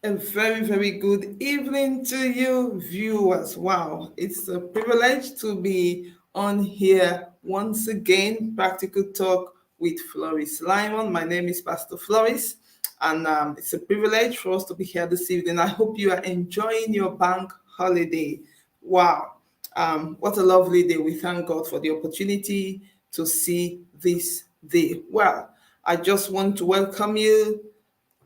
A very, very good evening to you, viewers. Wow, it's a privilege to be on here once again. Practical Talk with Floris Lyman. My name is Pastor Floris, and it's a privilege for us to be here this evening. I hope you are enjoying your bank holiday. Wow, what a lovely day. We thank God for the opportunity to see this day. Well, I just want to welcome you.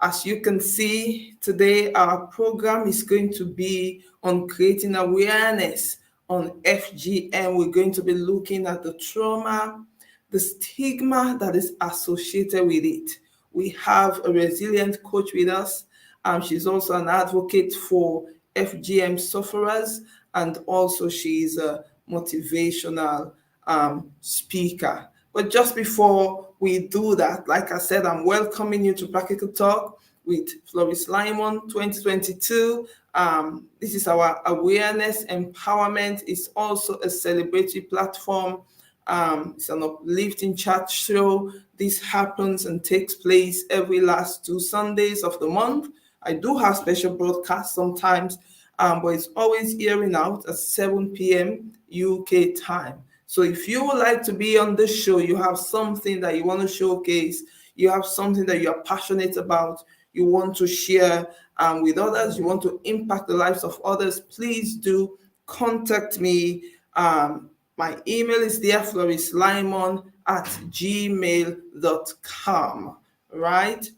As you can see, today our program is going to be on creating awareness on FGM. We're going to be looking at the trauma, the stigma that is associated with it. We have a resilient coach with us. She's also an advocate for FGM sufferers, and also she's a motivational speaker. But just before we do that, like I said, I'm welcoming you to Practical Talk with Floris Lyman 2022. This is our awareness empowerment. It's also a celebratory platform. It's an uplifting chat show. This happens and takes place every last 2 Sundays of the month. I do have special broadcasts sometimes, but it's always airing out at 7 p.m. UK time. So if you would like to be on the show, you have something that you want to showcase, you have something that you are passionate about, you want to share with others, you want to impact the lives of others, please do contact me. My email is there, florislimon@gmail.com, right?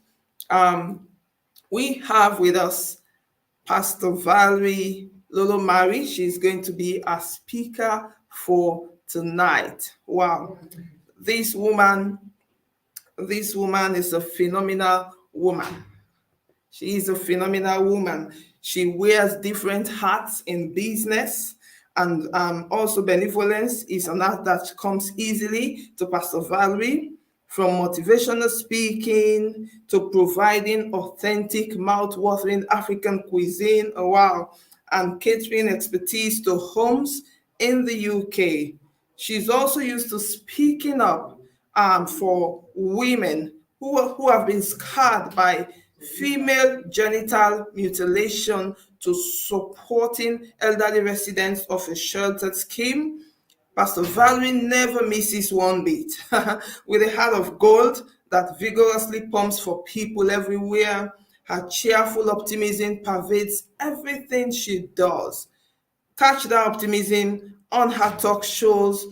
We have with us Pastor Valerie Lolomarie. She's going to be our speaker for tonight. Wow. This woman is a phenomenal woman. She is a phenomenal woman. She wears different hats in business, and also benevolence is an art that comes easily to Pastor Valerie, from motivational speaking to providing authentic, mouth-watering African cuisine, wow, and catering expertise to homes in the UK. She's also used to speaking up for women who have been scarred by female genital mutilation, to supporting elderly residents of a sheltered scheme. Pastor Valerie never misses one beat. With a heart of gold that vigorously pumps for people everywhere, her cheerful optimism pervades everything she does. Catch that optimism on her talk shows,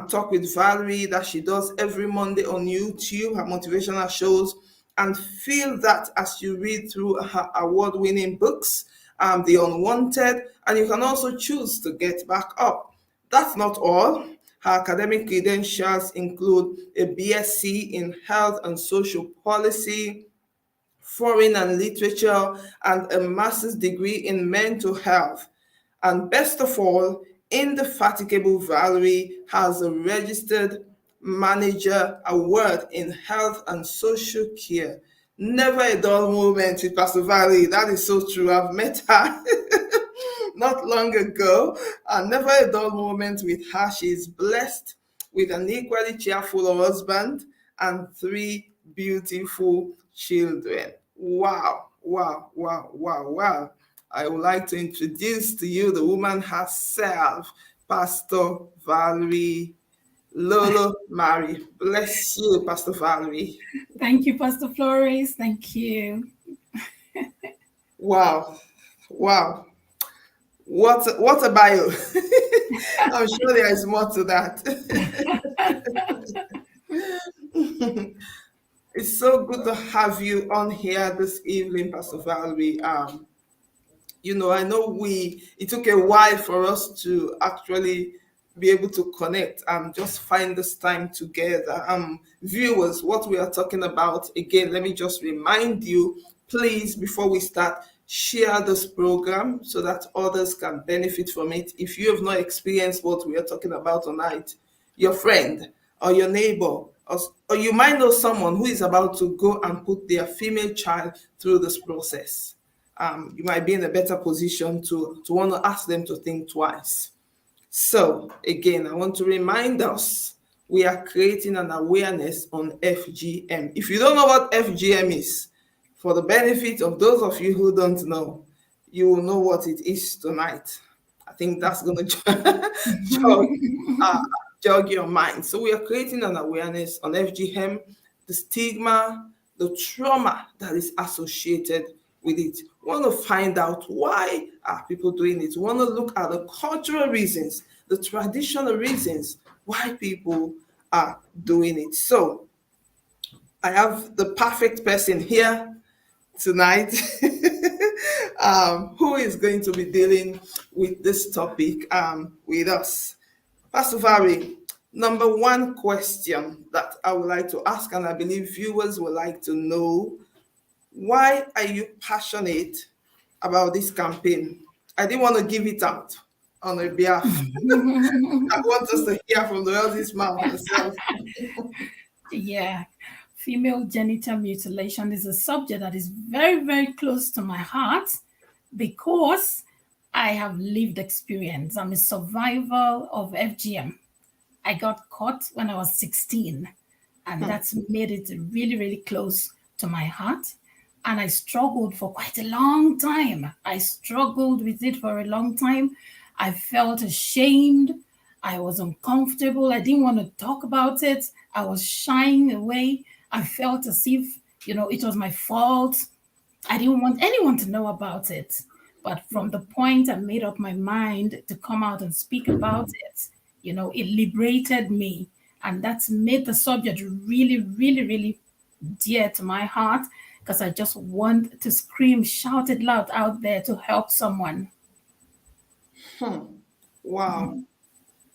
Talk with Valerie, that she does every Monday on YouTube, her motivational shows, and feel that as you read through her award-winning books, The Unwanted, and you can also choose to get back up. That's not all. Her academic credentials include a BSc in Health and Social Policy, Foreign and Literature, and a master's degree in mental health. And best of all, indefatigable Valerie has a registered manager award in health and social care. Never a dull moment with Pastor Valerie. That is so true. I've met her not long ago. Never a dull moment with her. She is blessed with an equally cheerful husband and 3 beautiful children. Wow, wow, wow, wow, wow. I would like to introduce to you the woman herself, Pastor Valerie Lolomarie. Bless you, Pastor Valerie. Thank you, Pastor Flores. Thank you. Wow, wow. What a bio. I'm sure there is more to that. It's so good to have you on here this evening, Pastor Valerie. I know it took a while for us to actually be able to connect and just find this time together. Viewers, what we are talking about, again, let me just remind you, please, before we start, share this program so that others can benefit from it. If you have not experienced what we are talking about tonight, your friend or your neighbor, or you might know someone who is about to go and put their female child through this process. You might be in a better position to want to ask them to think twice. So again, I want to remind us, we are creating an awareness on FGM. If you don't know what FGM is, For the benefit of those of you who don't know, you will know what it is tonight. I think that's going to jog, uh, jog your mind. So we are creating an awareness on FGM, the stigma, the trauma that is associated with it. We want to find out why are people doing it. We want to look at the cultural reasons, the traditional reasons why people are doing it. So I have the perfect person here tonight who is going to be dealing with this topic with us. Pastor Valerie, number one question that I would like to ask, and I believe viewers would like to know, why are you passionate about this campaign? I didn't want to give it out on your behalf. I want us to hear from the horse's mouth herself. Yeah, female genital mutilation is a subject that is very, very close to my heart because I have lived experience. I'm a survivor of FGM. I got caught when I was 16, and that's made it really, really close to my heart. And I struggled for quite a long time. I struggled with it for a long time. I felt ashamed. I was uncomfortable. I didn't want to talk about it. I was shying away. I felt as if, it was my fault. I didn't want anyone to know about it. But from the point I made up my mind to come out and speak about it, it liberated me. And that's made the subject really, really, really dear to my heart because I just want to scream, shout it loud out there to help someone. Wow.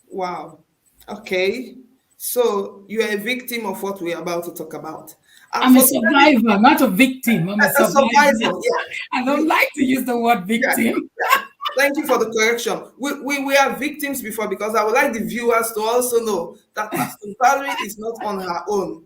Wow. Okay. So you are a victim of what we are about to talk about. And I'm a survivor, not a victim. I'm a survivor. survivor. Yeah. I don't like to use the word victim. Yeah. Thank you for the correction. We are victims before, because I would like the viewers to also know that Pastor Valerie is not on her own.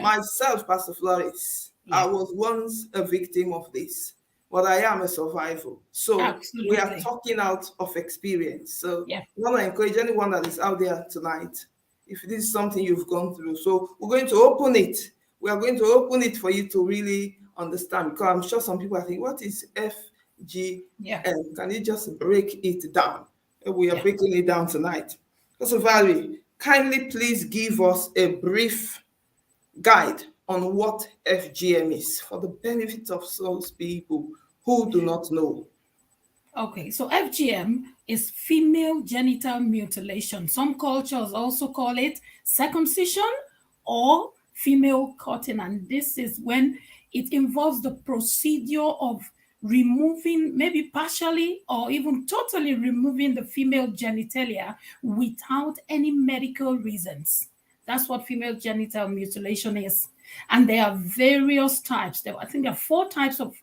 Myself, Pastor Flores, I was once a victim of this, but I am a survivor. So Absolutely. We are talking out of experience. So I want to encourage anyone that is out there tonight, if this is something you've gone through. So we're going to open it. We are going to open it for you to really understand, because I'm sure some people are thinking, what is FGM? Can you just break it down? We are breaking it down tonight. So Valerie, kindly please give us a brief guide on what FGM is for the benefit of those people who do not know. Okay, so FGM is female genital mutilation. Some cultures also call it circumcision or female cutting, and this is when it involves the procedure of removing, maybe partially or even totally removing the female genitalia without any medical reasons. That's what female genital mutilation is. And there are various types. I think there are 4 types of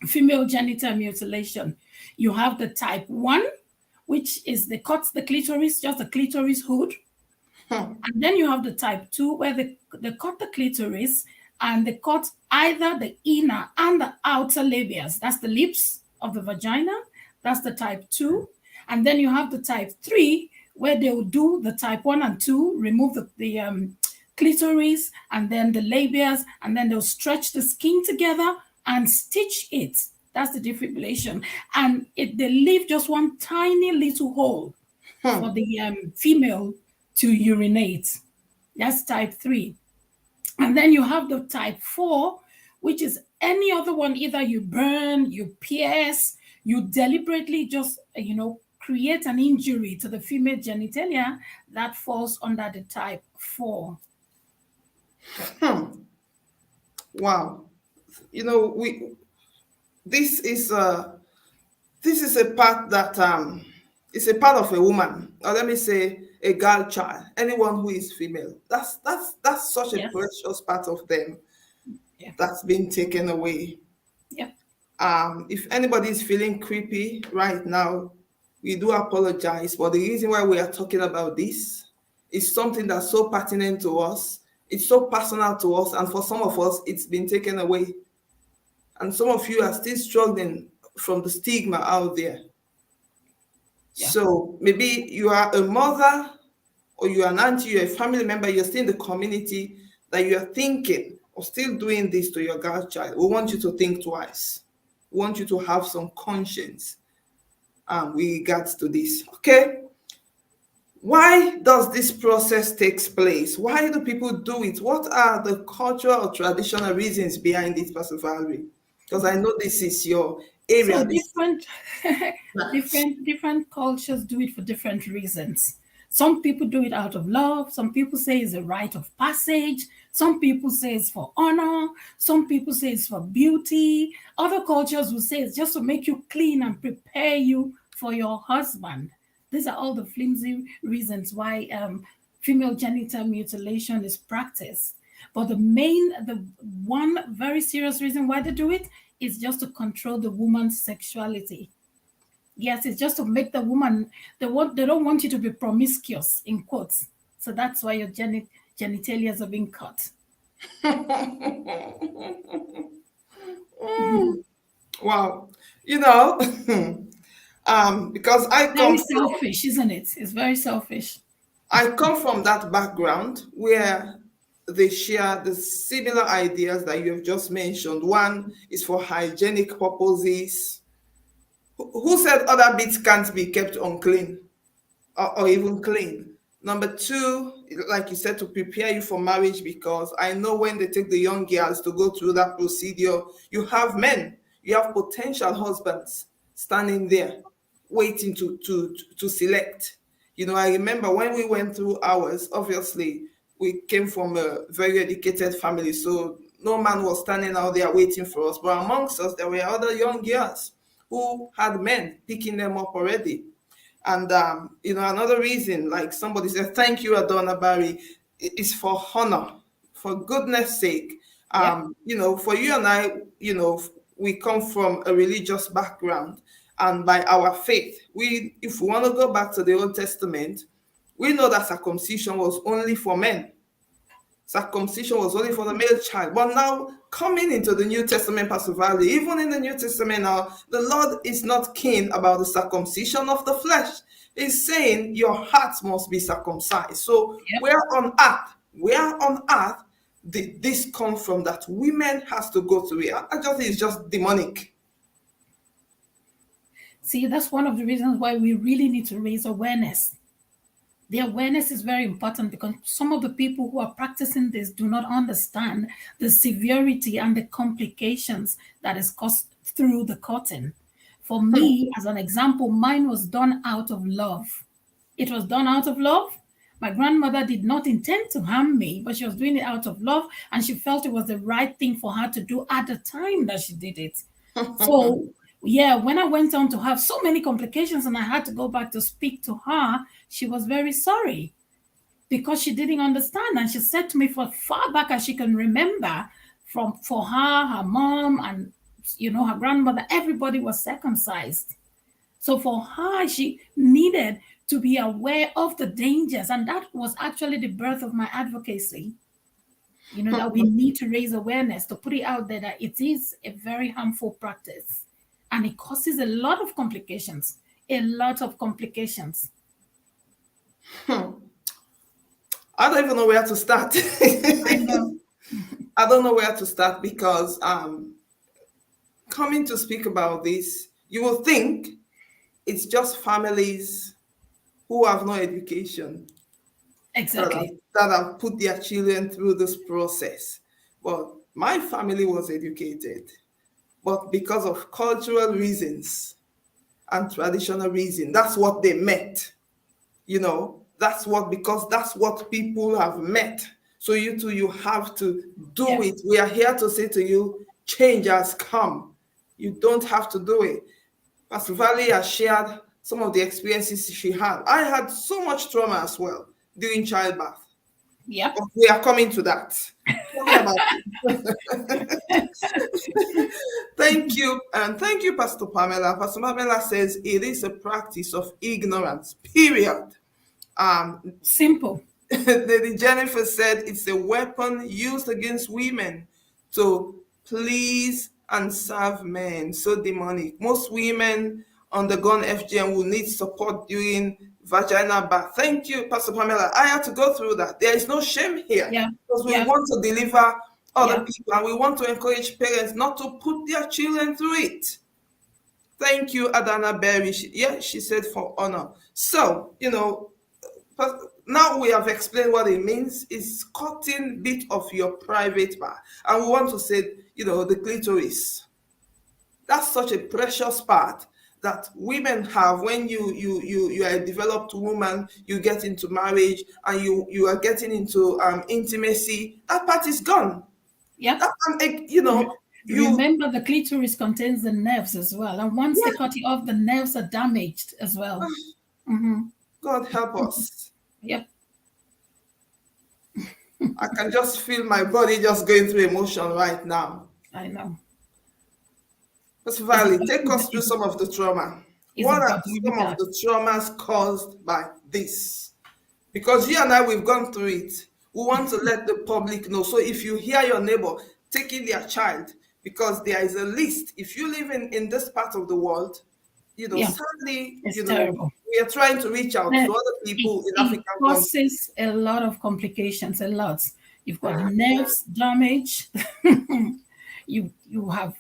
female genital mutilation. You have the type 1, which is they cut the clitoris, just the clitoris hood. And then you have the type 2, where they cut the clitoris and they cut either the inner and the outer labias. That's the lips of the vagina. That's the type 2. And then you have the type 3, where they will do the type 1 and 2, remove the clitoris and then the labias, and then they'll stretch the skin together and stitch it. That's the defibrillation. And they leave just one tiny little hole for the female to urinate. That's type 3. And then you have the type 4, which is any other one. Either you burn, you pierce, you deliberately just, create an injury to the female genitalia. That falls under the type 4. Wow. This is a part that is a part of a woman, or let me say a girl child, anyone who is female. That's such a precious part of them that's been taken away. If anybody is feeling creepy right now, we do apologize, but the reason why we are talking about this is something that's so pertinent to us. It's so personal to us, and for some of us, it's been taken away. And some of you are still struggling from the stigma out there. So maybe you are a mother, or you are an auntie, you're a family member, you're still in the community, that you are thinking, or still doing this to your godchild, we want you to think twice. We want you to have some conscience with regards to this. Okay? Why does this process takes place? Why do people do it? What are the cultural or traditional reasons behind it, Pastor Valerie? Because I know this is your So area. This different, right. different cultures do it for different reasons. Some people do it out of love. Some people say it's a rite of passage. Some people say it's for honor. Some people say it's for beauty. Other cultures will say it's just to make you clean and prepare you for your husband. These are all the flimsy reasons why female genital mutilation is practiced. But the one very serious reason why they do it is just to control the woman's sexuality. Yes, it's just to make the woman, they don't want you to be promiscuous, in quotes. So that's why your genitalias are being cut. Wow. You know, because Very selfish, isn't it? It's very selfish. I come from that background where they share the similar ideas that you have just mentioned. One is for hygienic purposes. Who said other bits can't be kept unclean or even clean? Number two, like you said, to prepare you for marriage, because I know when they take the young girls to go through that procedure, you have men, you have potential husbands standing there waiting to select. You know, I remember when we went through ours, obviously, we came from a very educated family, so no man was standing out there waiting for us. But amongst us, there were other young girls who had men picking them up already. And you know, another reason, like somebody said, thank you, Adonna Barry, is for honor, for goodness sake. Yep. You know, for you and I, you know, we come from a religious background, and by our faith, if we want to go back to the Old Testament, we know that circumcision was only for men. Circumcision was only for the male child. But now, coming into the New Testament, Pastor Valley, even in the New Testament now, the Lord is not keen about the circumcision of the flesh. He's saying your heart must be circumcised. So Yep. where on earth did this come from that women has to go through it? I just think it's just demonic. See, that's one of the reasons why we really need to raise awareness. The awareness is very important because some of the people who are practicing this do not understand the severity and the complications that is caused through the cutting. For me, as an example, mine was done out of love. It was done out of love. My grandmother did not intend to harm me, but she was doing it out of love, and she felt it was the right thing for her to do at the time that she did it. So, yeah, when I went on to have so many complications and I had to go back to speak to her, she was very sorry because she didn't understand. And she said to me, for far back as she can remember, for her, her mom, and her grandmother, everybody was circumcised. So for her, she needed to be aware of the dangers, and that was actually the birth of my advocacy. That we need to raise awareness, to put it out there that it is a very harmful practice and it causes a lot of complications. A lot of complications. I don't even know where to start. I know. I don't know where to start because coming to speak about this, you will think it's just families who have no education Exactly. that have put their children through this process. Well, my family was educated, but because of cultural reasons and traditional reasons, that's what they met. Because that's what people have met. So you too, you have to do Yeah. it. We are here to say to you, change has come. You don't have to do it. Pastor Valerie has shared some of the experiences she had. I had so much trauma as well during childbirth. Yep. But we are coming to that. Thank you. And thank you, Pastor Pamela. Pastor Pamela says it is a practice of ignorance, period. Simple. Lady Jennifer said it's a weapon used against women to please and serve men. So demonic. Most women undergone FGM will need support during vaginal birth. Thank you, Pastor Pamela. I had to go through that. There is no shame here Yeah. because we Yeah. want to deliver other Yeah. people, and we want to encourage parents not to put their children through it. Thank you, Adana Berry. She said for honor. So, now we have explained what it means. It's cutting bit of your private part. And we want to say, the clitoris. That's such a precious part that women have when you are a developed woman, you get into marriage and you are getting into intimacy. That part is gone. Yep. That you know you Remember, the clitoris contains the nerves as well. And once they cut it off, the nerves are damaged as well. Mm-hmm. God help us. Yep. I can just feel my body just going through emotion right now. I know. Ms. It's Valley, take us through some of the trauma. it's What are about very some of bad. the traumas caused by this? Because you and I, we've gone through it. We want to let the public know. So if you hear your neighbor taking their child, because there is a list, if you live in this part of the world, Yeah, sadly, it's terrible. we are trying to reach out to And other people in it African countries. causes a lot of complications, a lot. You've got nerves damage. You have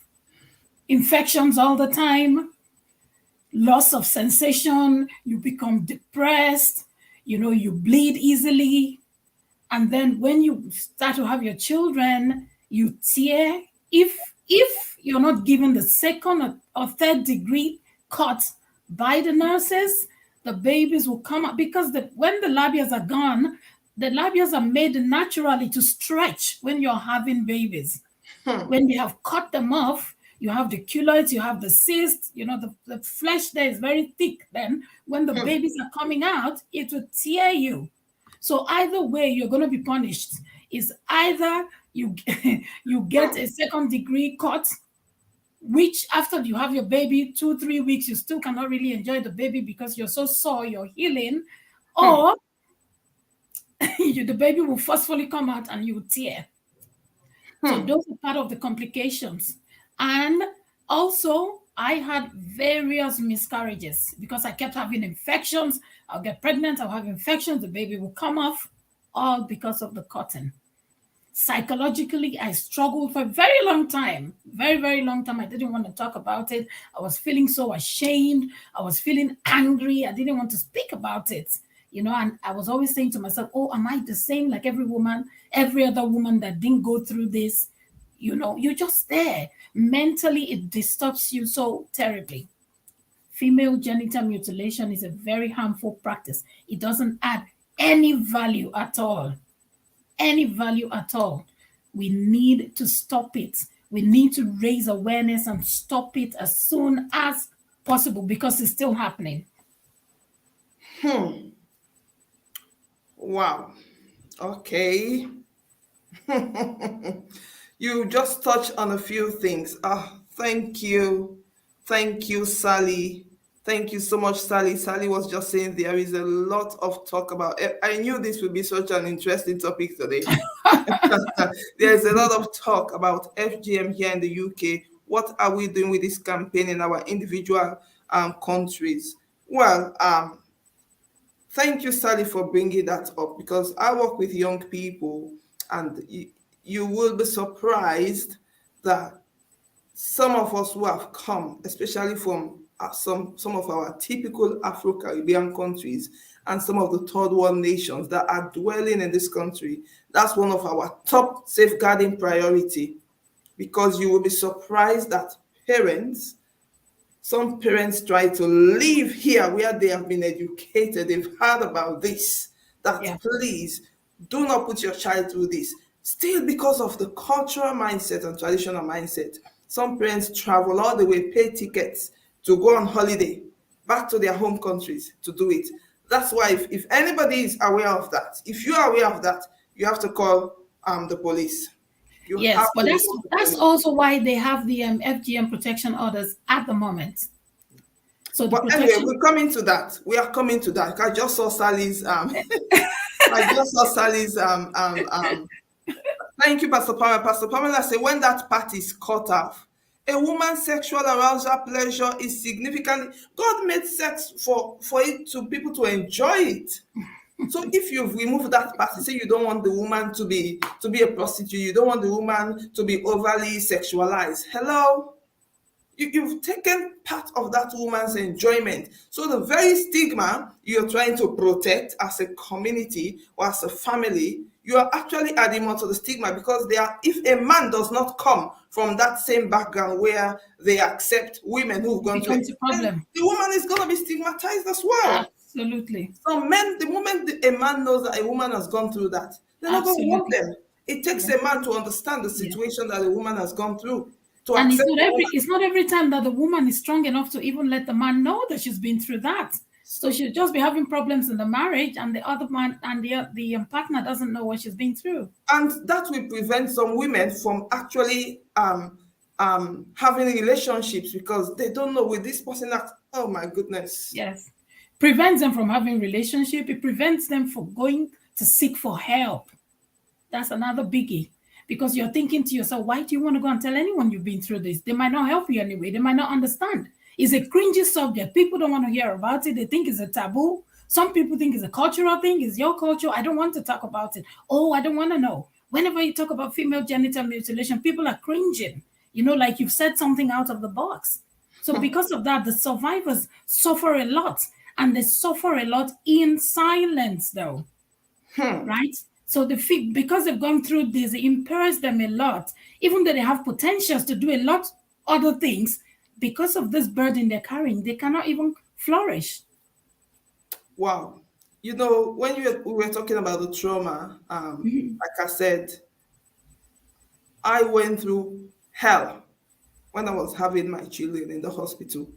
infections all the time, loss of sensation, you become depressed, you bleed easily. And then when you start to have your children, you tear. If you're not given the second or third degree cut by the nurses, the babies will come out because when the labias are gone, the labias are made naturally to stretch when you're having babies. When you have cut them off, you have the culoids, you have the cysts, the flesh there is very thick. Then when the babies are coming out, it will tear you. So either way, you're going to be punished. Is either you you get a second degree cut, which after you have your baby 2-3 weeks, you still cannot really enjoy the baby because you're so sore, you're healing, or the baby will forcefully come out and you tear. So those are part of the complications. And also, I had various miscarriages because I kept having infections. I'll get pregnant, I'll have infections, the baby will come off, all because of the cotton. Psychologically, I struggled for a very long time, very, very long time. I didn't want to talk about it. I was feeling so ashamed. I was feeling angry. I didn't want to speak about it. And I was always saying to myself, oh, am I the same like every other woman that didn't go through this? You're just there. Mentally, it disturbs you so terribly. Female genital mutilation is a very harmful practice. It doesn't add any value at all. Any value at all. We need to stop it. We need to raise awareness and stop it as soon as possible because it's still happening. Wow. Okay. You just touched on a few things. Thank you. Thank you, Sally. Thank you so much, Sally. Sally was just saying there is a lot of talk about it. I knew this would be such an interesting topic today. There is a lot of talk about FGM here in the UK. What are we doing with this campaign in our individual countries? Well, thank you, Sally, for bringing that up because I work with young people and you will be surprised that some of us who have come, especially from some of our typical Afro-Caribbean countries and some of the third world nations that are dwelling in this country, that's one of our top safeguarding priority because you will be surprised that some parents try to live here where they have been educated. They've heard about this, that Yeah. please do not put your child through this. Still, because of the cultural mindset and traditional mindset, some parents travel all the way, pay tickets to go on holiday back to their home countries to do it. That's why if anybody is aware of that, if you are aware of that, you have to call the police. You have Yes, but to that's report the that's police. also why they have the FGM protection orders at the moment. So the But anyway, protection. we're coming to that. We are coming to that. I just saw Sally's I just saw Sally's thank you, Pastor Pamela. Pastor Pamela said when that part is cut off, a woman's sexual arousal pleasure is significantly God made sex for it to people to enjoy it. So if you've removed that part, say you don't want the woman to be a prostitute, you don't want the woman to be overly sexualized. Hello? You've taken part of that woman's enjoyment. So the very stigma you're trying to protect as a community or as a family, you are actually adding more to the stigma, because if a man does not come from that same background where they accept women who've It gone through it, becomes a then problem. the woman is going to be stigmatized as well. Absolutely. Some men, the moment a man knows that a woman has gone through that, they're not going to want Absolutely. them. It takes Yeah. a man to understand the Yeah. situation that a woman has gone through to And accept the woman. it's not every time that the woman is strong enough to even let the man know that she's been through that. So she'll just be having problems in the marriage, and the other man and the partner doesn't know what she's been through. And that will prevent some women from actually having relationships, because they don't know, with this person that, oh my goodness. Yes. Prevents them from having relationship. It prevents them from going to seek for help. That's another biggie. Because you're thinking to yourself, why do you want to go and tell anyone you've been through this? They might not help you anyway. They might not understand. It's a cringy subject. People don't want to hear about it. They think it's a taboo. Some people think it's a cultural thing. It's your culture. I don't want to talk about it. Oh, I don't want to know. Whenever you talk about female genital mutilation, people are cringing. Like you've said something out of the box. So because of that, the survivors suffer a lot. And they suffer a lot in silence, though. Right? So because they've gone through this, it impairs them a lot, even though they have potentials to do a lot other things. Because of this burden they're carrying, they cannot even flourish. Wow. When we were talking about the trauma, like I said, I went through hell when I was having my children in the hospital.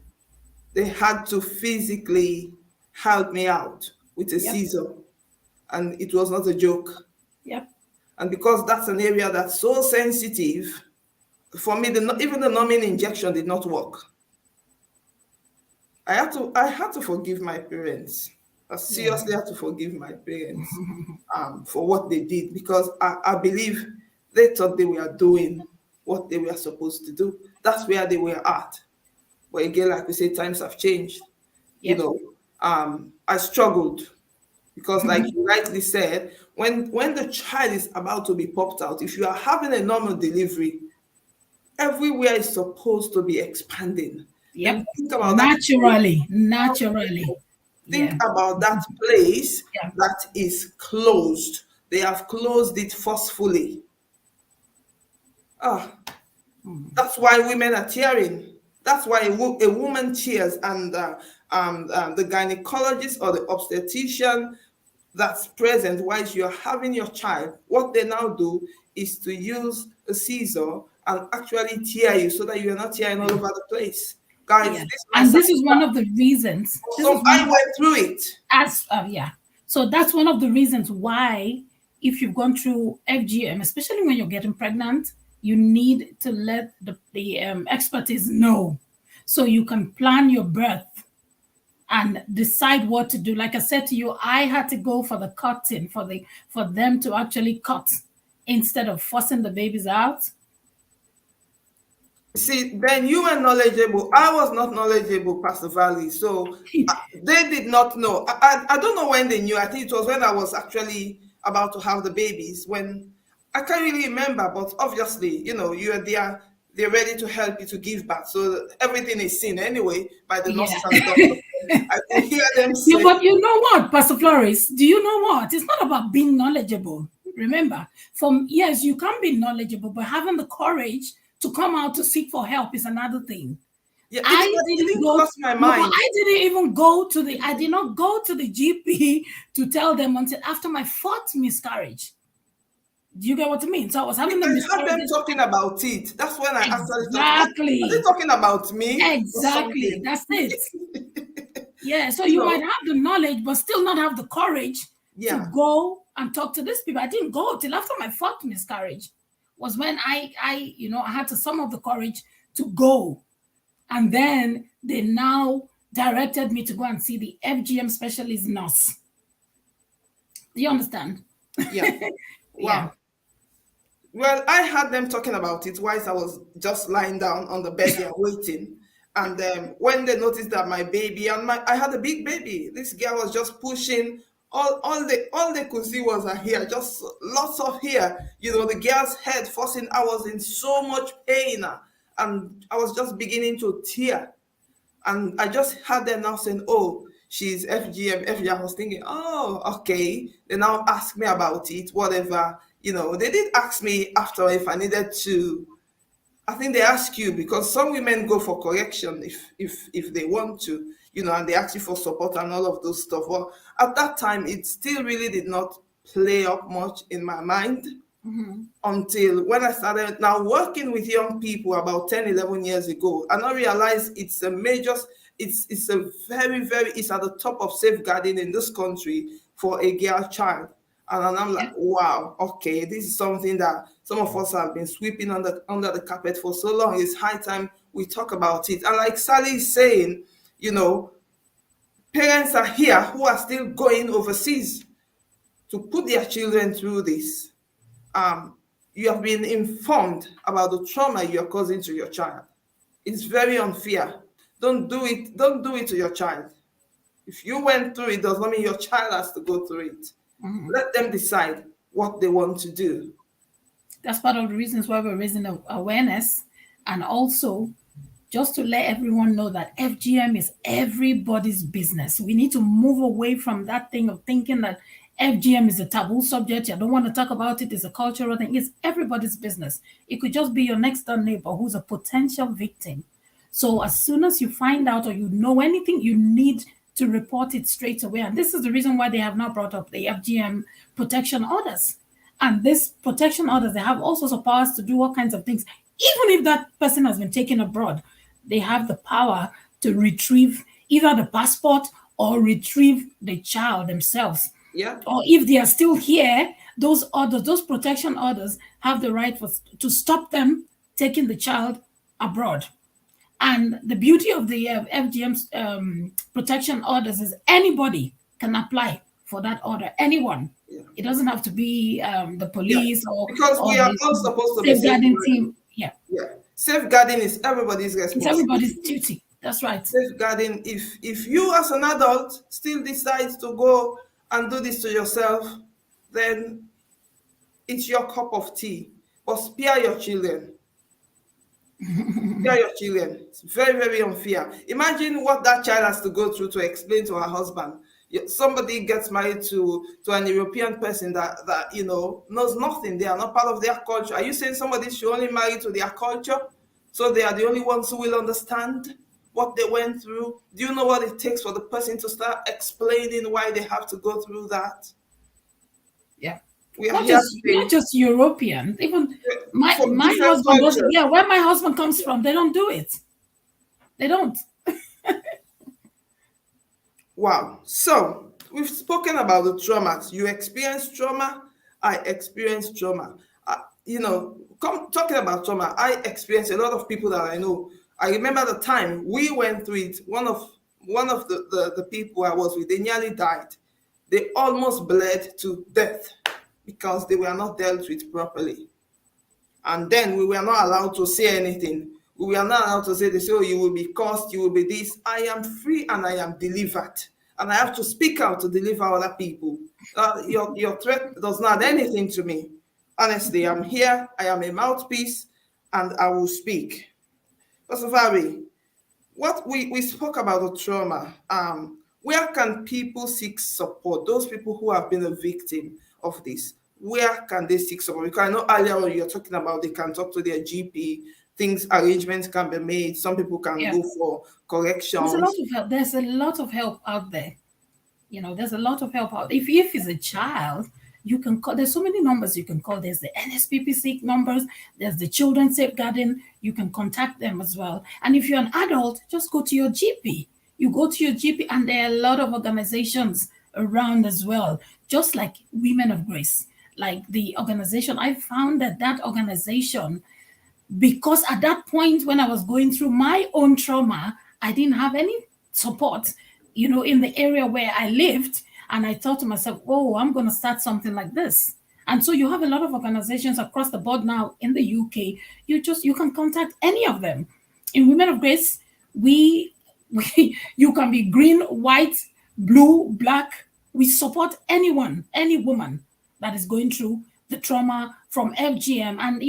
They had to physically help me out with a Yep. Caesar, and it was not a joke. Yep. And because that's an area that's so sensitive, for me, even the numbing injection did not work. I had to forgive my parents. I seriously had to forgive my parents for what they did, because I believe they thought they were doing what they were supposed to do. That's where they were at. But again, like we say, times have changed. Yep. I struggled, because, like you rightly said, when the child is about to be popped out, if you are having a normal delivery, everywhere is supposed to be expanding. Yep. Then think about that. Naturally. Think Yeah. about that place Yeah. that is closed. They have closed it forcefully. That's why women are tearing. That's why a woman tears, and the gynecologist or the obstetrician that's present while you're having your child, what they now do is to use a scissor and actually tear you, so that you're not tearing all over the place. Guys, Yeah. this And myself, this is one of the reasons. This so is I one went through it. yeah. So that's one of the reasons why, if you've gone through FGM, especially when you're getting pregnant, you need to let the expertise know, so you can plan your birth and decide what to do. Like I said to you, I had to go for the cutting, for them to actually cut instead of forcing the babies out. See, then you were knowledgeable. I was not knowledgeable, Pastor Valley. So they did not know. I don't know when they knew. I think it was when I was actually about to have the babies. When I can't really remember, but obviously, you're there. They're ready to help you to give birth. So everything is seen anyway by the nurses and the doctors. I could hear them say, Yeah, but you know what, Pastor Flores? Do you know what? It's not about being knowledgeable. Remember, yes, you can be knowledgeable, but having the courage to come out to seek for help is another thing. yeah, I it didn't didn't go. cross my No, but mind. I didn't even go to the. I did not go to the GP to tell them until after my fourth miscarriage. Do you get what I mean? So I was having the I heard them miscarriages. talking about it. That's when I actually thought, are they Exactly. talking about me or Exactly. something? That's it. Yeah. So You you might know, have the knowledge, but still not have the courage to yeah. go and talk to these people. I didn't go till after my fourth miscarriage. Was when I had to summon up the courage to go. And then they now directed me to go and see the FGM specialist nurse. Do you understand? Yeah. Yeah. Wow. Well, I had them talking about it whilst I was just lying down on the bed there waiting. And when they noticed that my baby, I had a big baby, this girl was just pushing all they could see was her hair, just lots of hair. The girl's head forcing. I was in so much pain, and I was just beginning to tear. And I just had them now saying, "Oh, she's FGM." FGM. I was thinking, "Oh, okay." They now ask me about it, whatever. They did ask me after if I needed to. I think they ask you because some women go for correction if they want to, and they ask you for support and all of those stuff. Well, at that time, it still really did not play up much in my mind until when I started now working with young people about 10, 11 years ago. And I realized it's a major, it's a very, very, it's at the top of safeguarding in this country for a girl child. And I'm like, Yeah. wow, okay, this is something that some of us have been sweeping under the carpet for so long. It's high time we talk about it. And like Sally is saying, parents are here who are still going overseas to put their children through this. You have been informed about the trauma you're causing to your child. It's very unfair. Don't do it. Don't do it to your child. If you went through it, does not mean your child has to go through it. Let them decide what they want to do. That's part of the reasons why we're raising awareness, and also just to let everyone know that FGM is everybody's business. We need to move away from that thing of thinking that FGM is a taboo subject. I don't want to talk about it. It's a cultural thing. It's everybody's business. It could just be your next door neighbor who's a potential victim. So as soon as you find out or you know anything, you need to report it straight away. And this is the reason why they have now brought up the FGM protection orders. And this protection orders, they have all sorts of powers to do all kinds of things. Even if that person has been taken abroad, they have the power to retrieve either the passport or retrieve the child themselves. Yeah. Or if they are still here, those orders, those protection orders have the right to stop them taking the child abroad. And the beauty of the FGM protection orders is anybody can apply for that order. Anyone. Yeah. It doesn't have to be the Yeah. police Because or we are the all supposed to be safeguarding safeguarding. team. Yeah. Yeah. Safeguarding is everybody's It's responsibility. everybody's duty. That's right. Safeguarding, if you as an adult still decide to go and do this to yourself, then it's your cup of tea. But spare your children. Spare your children. It's very, very unfair. Imagine what that child has to go through to explain to her husband. Somebody gets married to an European person that knows nothing. They are not part of their culture. Are you saying somebody should only marry to their culture, so they are the only ones who will understand what they went through? Do you know what it takes for the person to start explaining why they have to go through that? Yeah. We are Not here just today not just European. Even my for my different husband doesn't. cultures. Yeah, where my husband comes from, they don't do it. They don't. Wow. So we've spoken about the traumas. You experienced trauma. I experienced trauma. Talking about trauma, I experienced a lot of people that I know. I remember the time we went through it. One of the people I was with, they nearly died. They almost bled to death because they were not dealt with properly. And then we were not allowed to say anything. We were not allowed to say, they say, oh, you will be cursed, you will be this. I am free and I am delivered. And I have to speak out to deliver other people. Your threat does not add anything to me. Honestly, I'm here, I am a mouthpiece, and I will speak. Pastor Valerie, what we spoke about the trauma. Where can people seek support? Those people who have been a victim of this, where can they seek support? Because I know earlier on you're talking about they can talk to their GP, arrangements can be made. Some people can Yeah. go for corrections. There's a lot of help. There's a lot of help out there. There's a lot of help out. If it's a child, you can call. There's so many numbers you can call. There's the NSPPC numbers. There's the children safeguarding. You can contact them as well. And if you're an adult, just go to your GP. You go to your GP, and there are a lot of organizations around as well, just like Women of Grace, like the organization. I found that organization, because at that point when I was going through my own trauma, I didn't have any support, in the area where I lived. And I thought to myself, oh, I'm going to start something like this. And so you have a lot of organizations across the board now in the UK. You can contact any of them. In Women of Grace, we you can be green, white, blue, black, We support anyone, any woman that is going through the trauma from FGM. And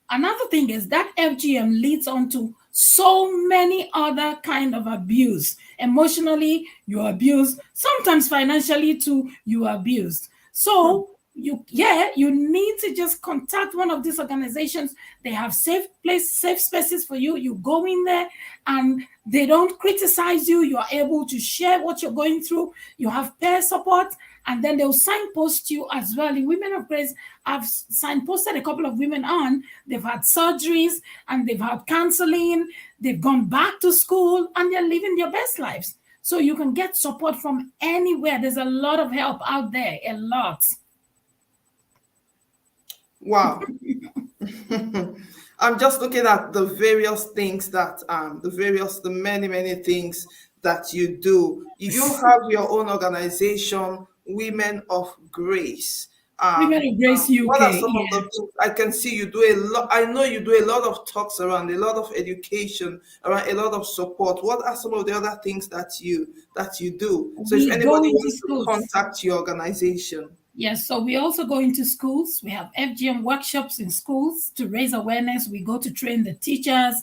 another thing is that FGM leads on to so many other kind of abuse. Emotionally, you're abused. Sometimes financially too, you are abused. So you need to just contact one of these organizations. They have safe spaces for you. You go in there and they don't criticize you. You are able to share what you're going through. You have peer support, and then they'll signpost you as well. In Women of Grace, I've signposted a couple of women on. They've had surgeries and they've had counseling. They've gone back to school and they're living their best lives. So you can get support from anywhere. There's a lot of help out there, a lot. Wow. I'm just looking at the various things that the many things that you do. You have your own organization, Women of Grace. Women of Grace What are UK, some of yeah. the things I can see you do a lot? I know you do a lot of talks around, a lot of education, around a lot of support. What are some of the other things that you do? So if We go anybody into wants to schools. contact your organization. Yes, so we also go into schools. We have FGM workshops in schools to raise awareness. We go to train the teachers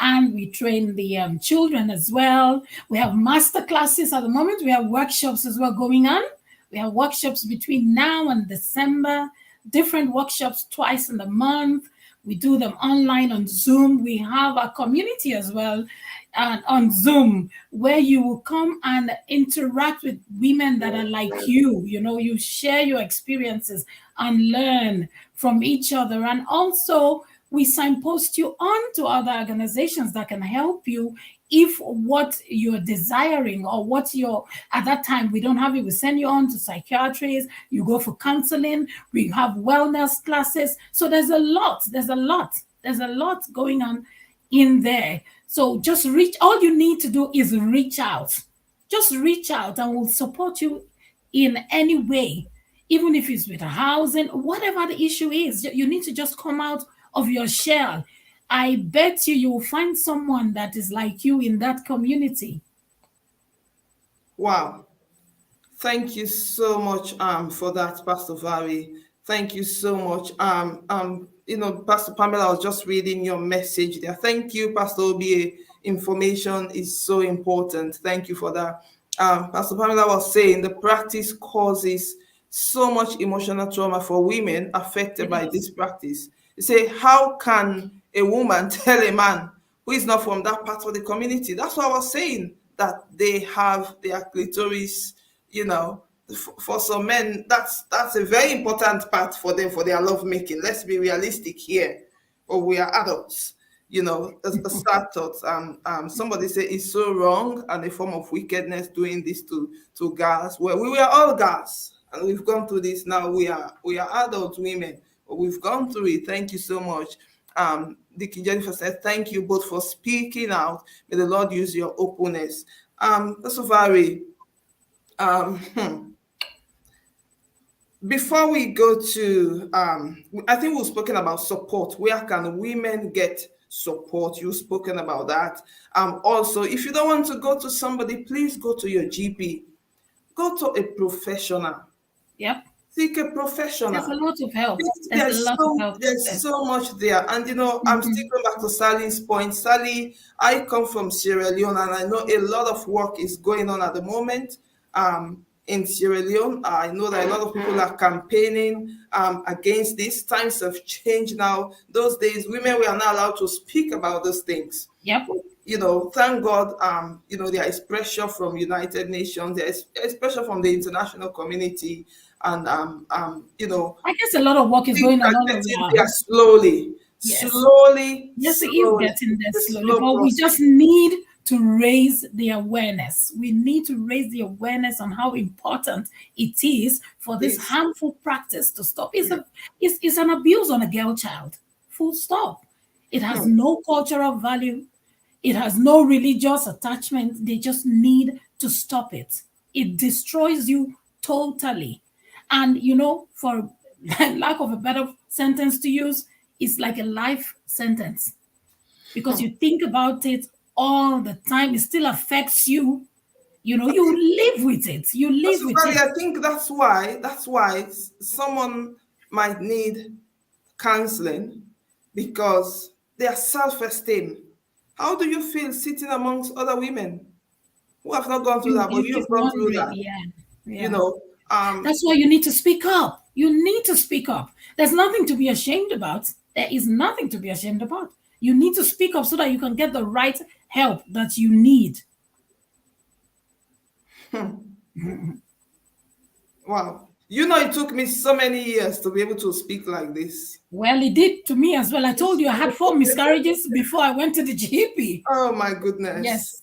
and we train the children as well. We have master classes at the moment. We have workshops as well going on. We have workshops between now and December, different workshops twice in the month. We do them online on Zoom. We have a community as well on Zoom where you will come and interact with women that are like you. You share your experiences and learn from each other. And also, we signpost you on to other organizations that can help you if what you're desiring or what you're at that time we don't have it. We send you on to psychiatrists, you go for counseling, we have wellness classes. So there's a lot going on in there. So just all you need to do is reach out. Just reach out and we'll support you in any way, even if it's with a housing, whatever the issue is. You need to just come out of your shell. I bet you will find someone that is like you in that community. Wow. Thank you so much for that, Pastor Valerie. Thank you so much. Pastor Pamela, I was just reading your message there. Thank you, Pastor Obie. Information is so important. Thank you for that. Pastor Pamela was saying the practice causes so much emotional trauma for women affected by this practice. You say, how can a woman tell a man who is not from that part of the community? That's what I was saying, that they have their clitoris, for some men, that's a very important part for them, for their love making. Let's be realistic here. Or we are adults, a sad thought. Somebody say it's so wrong and a form of wickedness doing this to girls. Well, we were all girls and we've gone through this. Now we are adult women, but we've gone through it. Thank you so much. Dickie Jennifer said, thank you both for speaking out. May the Lord use your openness. Pastor Valerie, before we go to, I think we've spoken about support. Where can women get support? You've spoken about that. Also, if you don't want to go to somebody, please go to your GP. Go to a professional. Yep. Seek a professional. There's a lot of help. There's so much there. And, I'm still going back to Sally's point. Sally, I come from Sierra Leone, and I know a lot of work is going on at the moment. In Sierra Leone, I know that a lot of people are campaigning against this. Times have changed now. Those days, women were not allowed to speak about those things. Yep. Thank God, there is pressure from United Nations, there is pressure from the international community, and I guess a lot of work is going on all around. There slowly. Yes. Slowly. Yes, it is getting there slowly, but we just need to raise the awareness. We need to raise the awareness on how important it is for this harmful practice to stop. It's an abuse on a girl child. Full stop. It has no cultural value. It has no religious attachment. They just need to stop it. It destroys you totally. And, for lack of a better sentence to use, it's like a life sentence. Because you think about it all the time, it still affects you. You live with it. You live with Personally, it. I think that's why someone might need counseling because their self-esteem. How do you feel sitting amongst other women who have not gone through You that, but you keep you've gone through wondering, that? yeah, You yeah. know, That's why you need to speak up. You need to speak up. There's nothing to be ashamed about. There is nothing to be ashamed about. You need to speak up so that you can get the right help that you need. wow. It took me so many years to be able to speak like this. Well, it did to me as well. I told you I had 4 miscarriages before I went to the GP. Oh my goodness. Yes.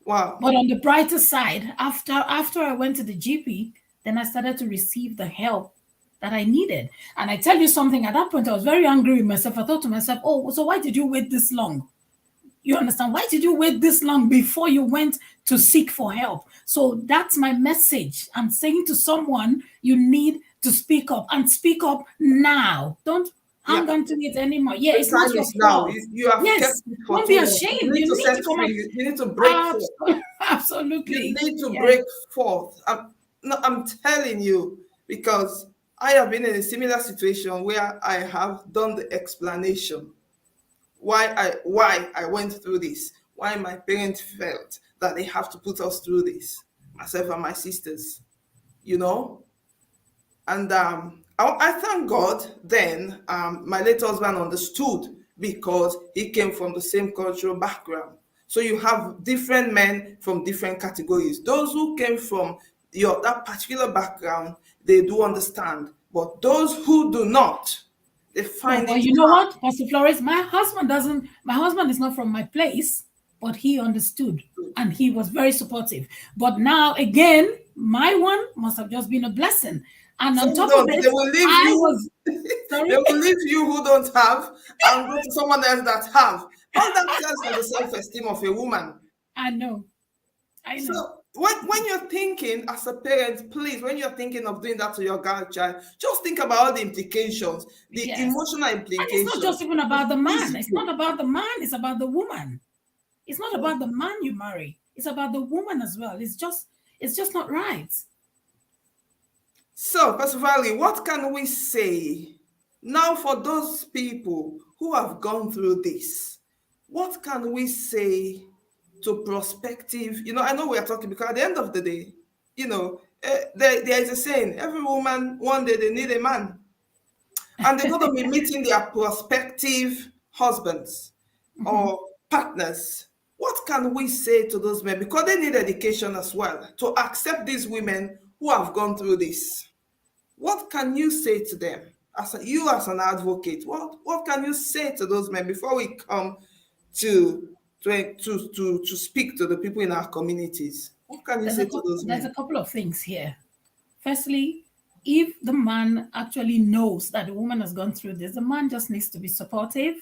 Wow. But on the brighter side, after I went to the GP, then I started to receive the help that I needed. And I tell you something, at that point, I was very angry with myself. I thought to myself, oh, so why did you wait this long? You understand? Why did you wait this long before you went to seek for help? So that's my message. I'm saying to someone, you need to speak up and speak up now. Don't Yeah. hang on to it anymore. Yeah, The it's not time your is now. fault. You have kept Yes, it for don't too be long. You ashamed. need to You need set to come free. out. You need to break forth. You Absolutely. need to Yes. break forth. No, I'm telling you, because I have been in a similar situation where I have done the explanation why I went through this, why my parents felt that they have to put us through this, myself and my sisters, you know. And I thank God then my late husband understood because he came from the same cultural background. So you have different men from different categories. Those who came from that particular background, they do understand. But those who do not, they No, find but it you know hard. what, Pastor Flores, my husband is not from my place, but he understood and he was very supportive. But now again, my one must have just been a blessing. And on Some top of don't. it, They will leave I you. was They sorry. will leave you who don't have and go to someone else that have. All that tells on the self-esteem of a woman. I know, I know. So when you're thinking as a parent, please, when you're thinking of doing that to your girl child, just think about all the implications, the Yes. emotional And it's not just implications, even the about the man. It's physical. not about the man, it's about the woman. It's not So, about the man you marry. It's about the woman as well. It's just not right. so, Pastor Valley, what can we say now for those people who have gone through this? What can we say to prospective? I know we are talking because at the end of the day, there is a saying: every woman one day they need a man, and they're going to be meeting their prospective husbands Mhm. or partners. What can we say to those men? Because they need education as well to accept these women who have gone through this. What can you say to them you as an advocate? What can you say to those men before we come to to speak to the people in our communities? What can you There's say a to couple, those there's men? a couple of things here. Firstly, if the man actually knows that the woman has gone through this, the man just needs to be supportive,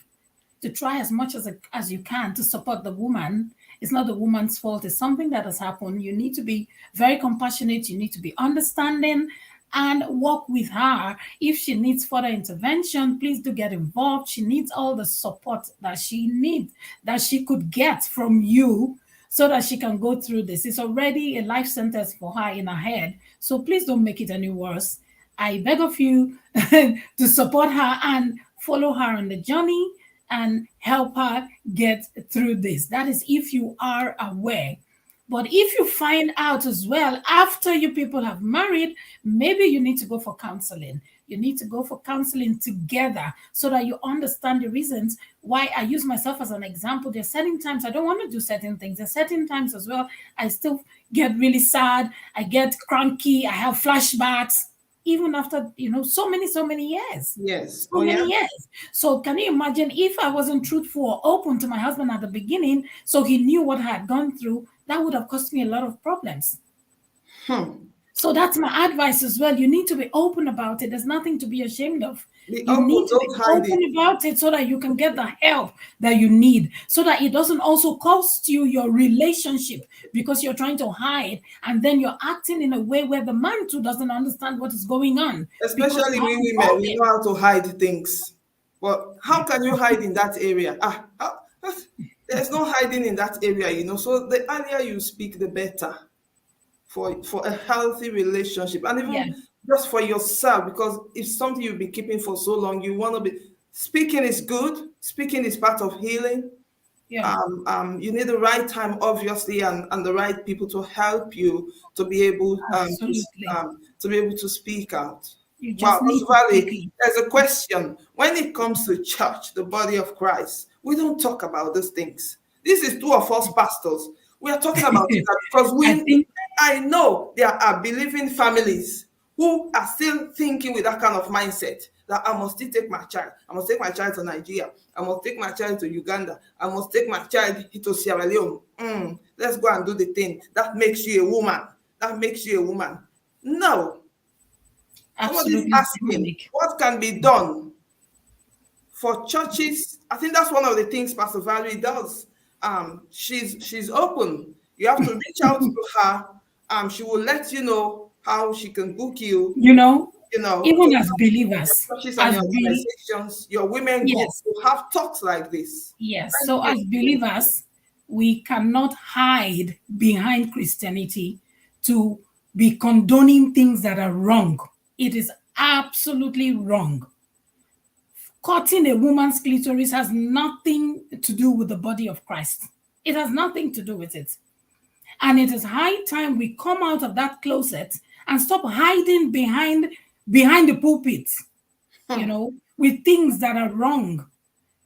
to try as much as you can to support the woman. It's not the woman's fault. It's something that has happened. You need to be very compassionate. You need to be understanding and work with her. If she needs further intervention, please do get involved. She needs all the support that she needs, that she could get from you so that she can go through this. It's already a life sentence for her in her head. So please don't make it any worse. I beg of you to support her and follow her on the journey and help her get through this. That is if you are aware. But if you find out as well after you people have married, maybe you need to go for counseling. You need to go for counseling together so that you understand the reasons why. I use myself as an example. There's certain times I don't want to do certain things. There's certain times as well I still get really sad. I get cranky. I have flashbacks even after so many years, Yes. so Oh yeah. many years. So can you imagine if I wasn't truthful or open to my husband at the beginning, so he knew what I had gone through, that would have cost me a lot of problems. Hmm. So that's my advice as well. You need to be open about it. There's nothing to be ashamed of. Be You need open. to be Don't hide open it. about it so that you can get the help that you need, so that it doesn't also cost you your relationship because you're trying to hide and then you're acting in a way where the man too doesn't understand what is going on because you Especially we haven't women, told we him. know how to hide things. But how can you hide in that area? there's no hiding in that area, So the earlier you speak, the better for a healthy relationship, and Yeah, even just for yourself, because if something you've been keeping for so long, you want to be speaking is good. Speaking is part of healing. yeah, You need the right time, obviously, and the right people to help you to be able absolutely. to be able to speak out. You Wow, just need Pastor to speak Valley, it. there's a question. When it comes to church, the body of Christ, we don't talk about these things. This is two of us pastors. We are talking about it because I think I know there are believing families who are still thinking with that kind of mindset that I must still take my child. I must take my child to Nigeria. I must take my child to Uganda. I must take my child to Sierra Leone. Let's go and do the thing. That makes you a woman. That makes you a woman. No. Somebody's absolutely asking demonic. what can be done for churches. I think that's one of the things Pastor Valerie does. She's open. You have to reach out to her. She will let you know how she can book you, You know, to even as believers, your churches and as your be organizations, your women group, yes, to have talks like this. yes. Thank So you. as believers, we cannot hide behind Christianity to be condoning things that are wrong. It is absolutely wrong. Cutting a woman's clitoris has nothing to do with the body of Christ. It has nothing to do with it. And it is high time we come out of that closet and stop hiding behind the pulpit, Hmm. with things that are wrong.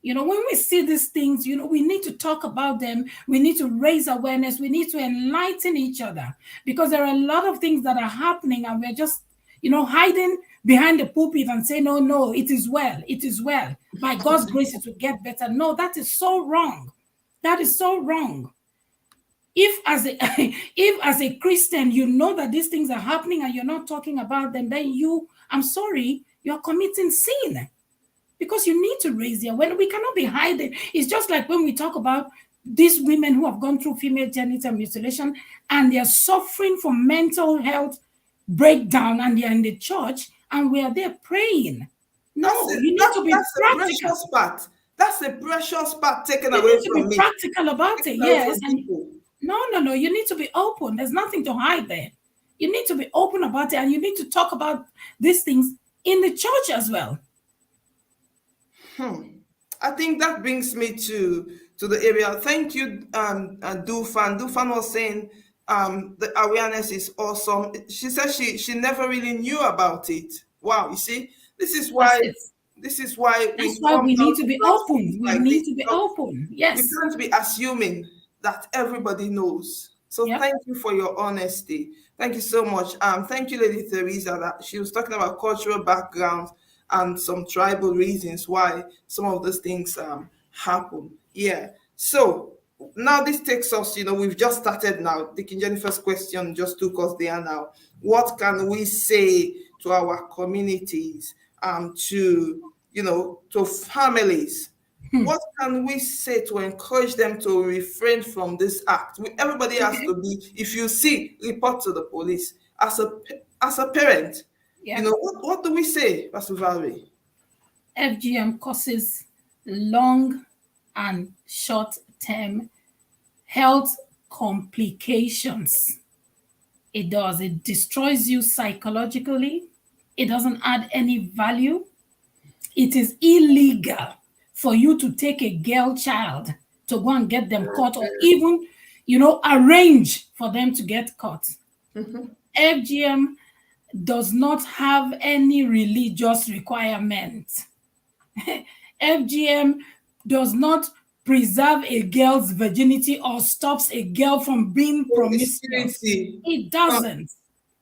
When we see these things, we need to talk about them. We need to raise awareness. We need to enlighten each other, because there are a lot of things that are happening and we're just, hiding behind the pulpit and say, no, no, it is well. It is well. By God's grace, it will get better. No, that is so wrong. That is so wrong. If as a if as a Christian you know that these things are happening and you're not talking about them, then I'm sorry, you're committing sin, because you need to raise the awareness. We cannot be hiding. It's just like when we talk about these women who have gone through female genital mutilation and they're suffering from mental health breakdown, and they're in the church and we are there praying. That's No, it. you need That's to be that's a practical. precious part. That's a precious part taken You away need to from be me, practical about it, taken away yes. from And people. no, no, no. You need to be open. There's nothing to hide there. You need to be open about it, and you need to talk about these things in the church as well. I think that brings me to the area. Thank you, Dufan. Dufan was saying the awareness is awesome. She said she never really knew about it. Wow, you see, this is That's why it. this is why That's we why come we down need to to be platforms open. We like this, need to be because open. we Yes. can't be assuming that everybody knows. So Yep. thank you for your honesty. Thank you so much. Thank you, Lady Teresa, that she was talking about cultural backgrounds and some tribal reasons why some of those things happen. Yeah. So now this takes us, we've just started now. King Jennifer's question just took us there now. What can we say to our communities, to families? What can we say to encourage them to refrain from this act? Everybody has Okay. to be, if you see, report to the police. As a parent, Yep. what do we say, Pastor Valerie? FGM causes long and short term health complications. It does. It destroys you psychologically. It doesn't add any value. It is illegal for you to take a girl child to go and get them caught, or even, arrange for them to get caught. FGM does not have any religious requirement. FGM does not preserve a girl's virginity or stops a girl from being promiscuous. Promiscuity. It doesn't.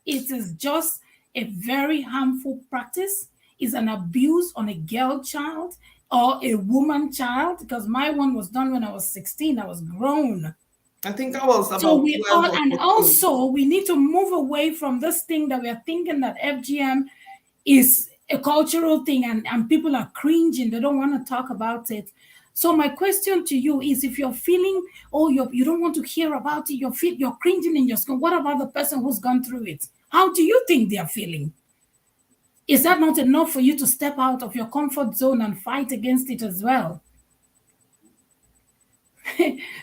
It is just a very harmful practice. It's an abuse on a girl child or a woman child, because my one was done when I was 16. I was grown. I think I was So about we 12 all, or and 14. also we need to move away from this thing that we are thinking that FGM is a cultural thing, and people are cringing. They don't want to talk about it. So my question to you is, if you're feeling, oh, you don't want to hear about it, you're cringing in your skin, what about the person who's gone through it? How do you think they're feeling? Is that not enough for you to step out of your comfort zone and fight against it as well?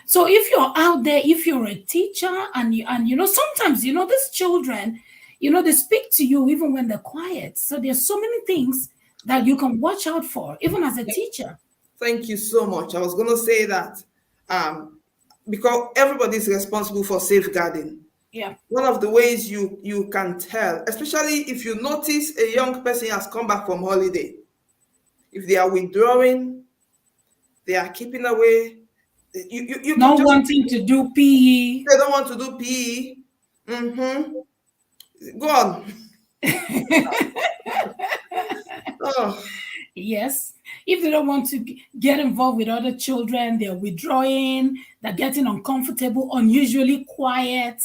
So if you're out there, if you're a teacher, and you know, sometimes, you know, these children, you know, they speak to you even when they're quiet. So there's so many things that you can watch out for, even as a teacher. Thank you so much. I was going to say that um, because everybody is responsible for safeguarding. Yeah. One of the ways you can tell, especially if you notice a young person has come back from holiday, if they are withdrawing, they are keeping away, you can Not just, wanting to do PE. they don't want to do PE. Go on. Oh, Yes. If they don't want to get involved with other children, they're withdrawing, they're getting uncomfortable, unusually quiet,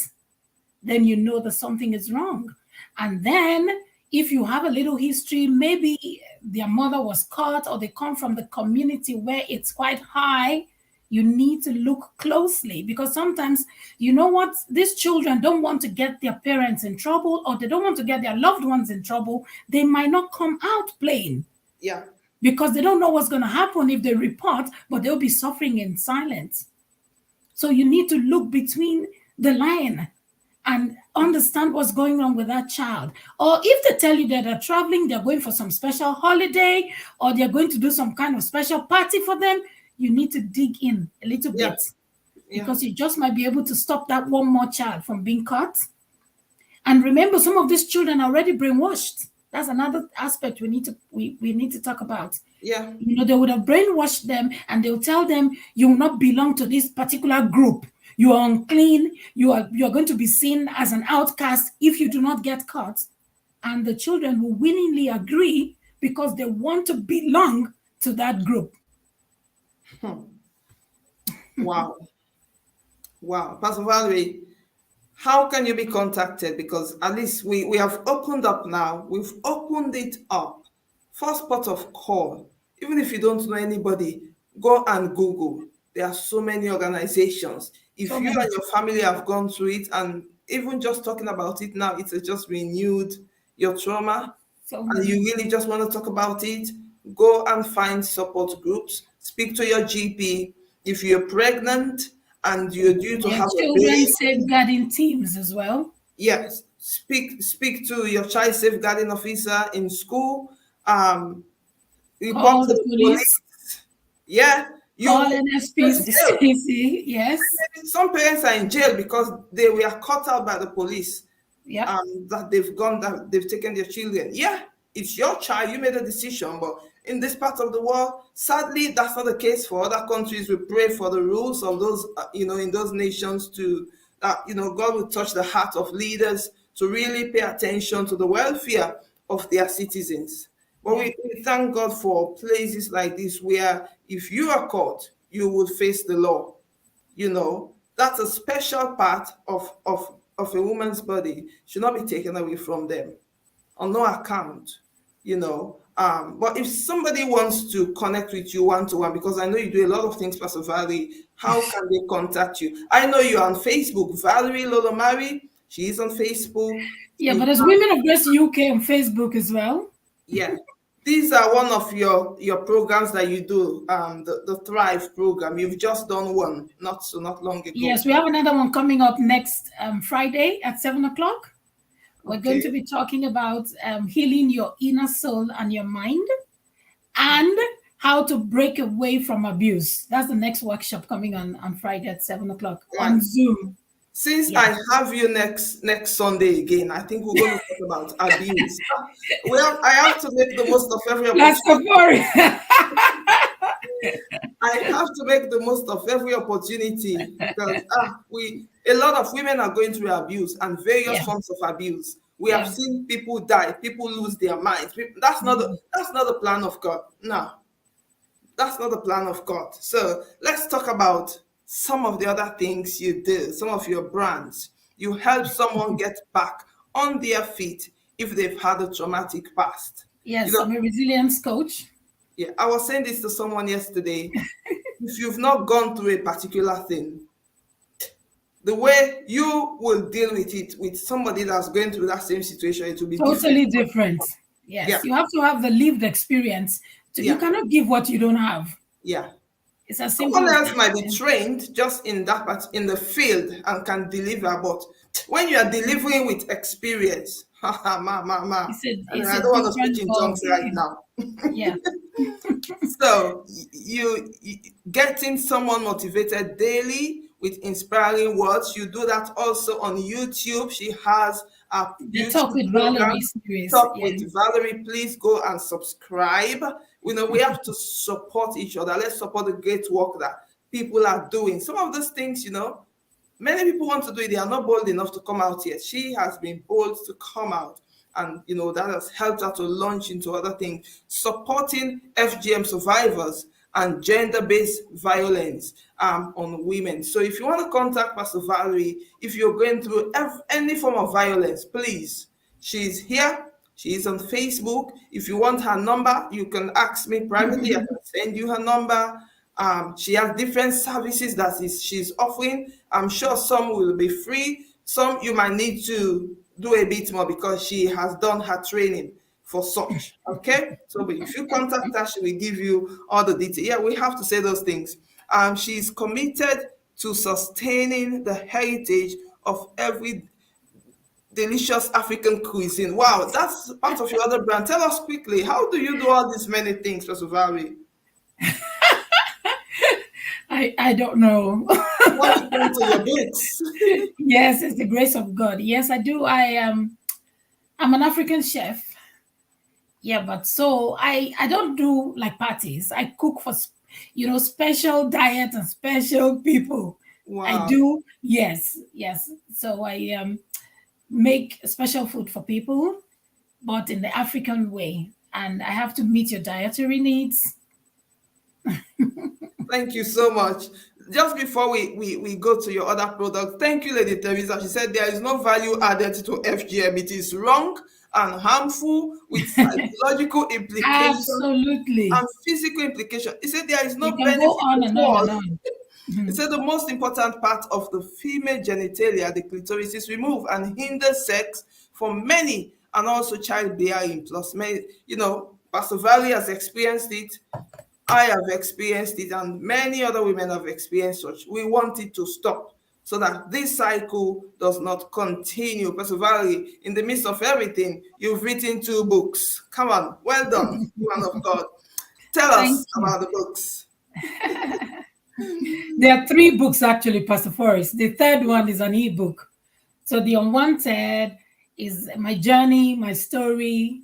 then you know that something is wrong. And then if you have a little history, maybe their mother was caught or they come from the community where it's quite high, you need to look closely, because sometimes, you know what, these children don't want to get their parents in trouble, or they don't want to get their loved ones in trouble. They might not come out playing yeah. because they don't know what's going to happen if they report, but they'll be suffering in silence. So you need to look between the line and understand what's going on with that child. Or if they tell you that they're traveling, they're going for some special holiday, or they're going to do some kind of special party for them, you need to dig in a little Yeah. bit, Yeah. because you just might be able to stop that one more child from being caught. And remember, some of these children are already brainwashed. That's another aspect we need to talk about. Yeah. You know, they would have brainwashed them, and they'll tell them you will not belong to this particular group. You are unclean. You're going to be seen as an outcast if you do not get caught. And the children will willingly agree because they want to belong to that group. Wow. Wow. Pastor Valerie, how can you be contacted? Because at least we have opened up now. We've opened it up. First port of call. Even if you don't know anybody, go and Google. There are so many organizations. If So you many. and your family have gone through it, and even just talking about it now, it's just renewed your trauma, So and many. you really just want to talk about it, go and find support groups. Speak to your GP. If you're pregnant and you're due to There are have a children baby, safeguarding teams as well. yes, speak to your child safeguarding officer in school. Um, report Call to the the police. police. Yeah, you Call go to jail. NSPCC. Yes. Some parents are in jail because they were caught out by the police. Yep. That they've taken their children. Yeah, it's your child. You made a decision, but in this part of the world, sadly, that's not the case for other countries. We pray for the rules of those, in those nations to that, God will touch the heart of leaders to really pay attention to the welfare of their citizens. But we thank God for places like this where if you are caught, you will face the law. That's a special part of a woman's body, should not be taken away from them on no account. But if somebody wants to connect with you one-to-one, because I know you do a lot of things, Pastor Valerie, how can they contact you? I know you're on Facebook, Valerie Lolomarie. She is on Facebook. Yeah, but there's Women of Grace UK on Facebook as well. Yeah. These are one of your programs that you do, the Thrive program. You've just done one not long ago. Yes, we have another one coming up next Friday at 7:00. We're going to be talking about healing your inner soul and your mind, and how to break away from abuse. That's the next workshop coming on Friday at 7:00 on Zoom. Since I have you next Sunday again, I think we're going to talk about abuse. I have to make the most of every opportunity. I have to make the most of every opportunity because a lot of women are going through abuse and various forms of abuse. We have seen people die, people lose their minds. That's not the plan of God. No, that's not the plan of God. So let's talk about some of the other things you do, some of your brands. You help someone get back on their feet if they've had a traumatic past. Yes, I'm a resilience coach. Yeah, I was saying this to someone yesterday. If you've not gone through a particular thing, the way you will deal with it with somebody that's going through that same situation, it will be totally different. Yes, Yeah. You have to have the lived experience. You cannot give what you don't have. Yeah. It's as simple Someone as else that. might be Yeah. trained just in that part in the field and can deliver, but when you are delivering with experience, and It's I a don't want to speak different in ball tongues right game. now. Yeah. So you getting someone motivated daily with inspiring words. You do that also on YouTube. She has a The Talk YouTube with Valerie program, series. Talk Yeah. with Valerie. Please go and subscribe. We have to support each other. Let's support the great work that people are doing. Some of those things, many people want to do it. They are not bold enough to come out yet. She has been bold to come out. And that has helped her to launch into other things, supporting FGM survivors and gender-based violence on women. So if you want to contact Pastor Valerie, if you're going through any form of violence, please, she's here. She is on Facebook. If you want her number, you can ask me privately. I can send you her number. She has different services that she's offering. I'm sure some will be free. Some you might need to do a bit more because she has done her training for such. Okay, so but if you contact her, she will give you all the details. Yeah, we have to say those things. She's committed to sustaining the heritage of every delicious African cuisine. Wow, that's part of your other brand. Tell us quickly, how do you do all these many things, Pastor Valerie? I don't know. What happened to your books? Yes, it's the grace of God. Yes, I do. I'm an African chef. Yeah, but so I don't do like parties. I cook for special diet and special people. I Wow. do. Yes, yes. So I make special food for people, but in the African way, and I have to meet your dietary needs. Thank you so much. Just before we go to your other products, thank you, Lady Teresa. She said there is no value added to FGM. It is wrong and harmful with psychological implications Absolutely. and physical implication. He said there is You no can go benefit on at and on and all. on. He said the most important part of the female genitalia, the clitoris, is removed and hinders sex for many and also childbearing. Plus, many, Pastor Valley has experienced it. I have experienced it, and many other women have experienced such. We want it to stop so that this cycle does not continue. Pastor Valley, in the midst of everything, you've written 2 books. Come on, well done, woman of God. Tell Thank us you. about the books. There are 3 books actually, Pastor Forrest. The third one is an ebook. So the Unwanted is my journey, my story,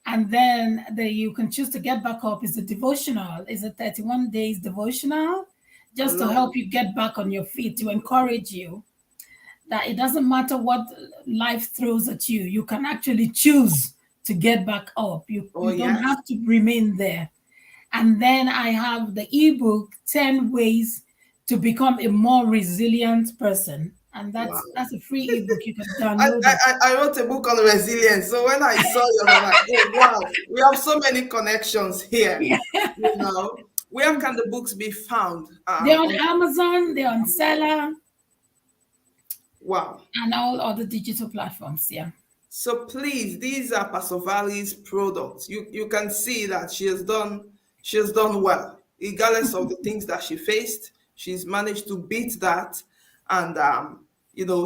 and then you can choose to get back up is a devotional. Is a 31 days devotional, I just to love help it. you get back on your feet, to encourage you that it doesn't matter what life throws at you. You can actually choose to get back up. Oh, You don't yes. have to remain there. And then I have the ebook 10 ways to become a more resilient person. And Wow. that's a free ebook. You can I, download I, it. I wrote a book on resilience. So when I saw yours, I'm like, oh, wow, we have so many connections here. Yeah. Where can the books be found? They're on Amazon, they're on Seller, Wow. and all other digital platforms. Yeah. So please, these are Pastor Valley's products. You can see that she has done well, regardless of the things that she faced. She's managed to beat that, and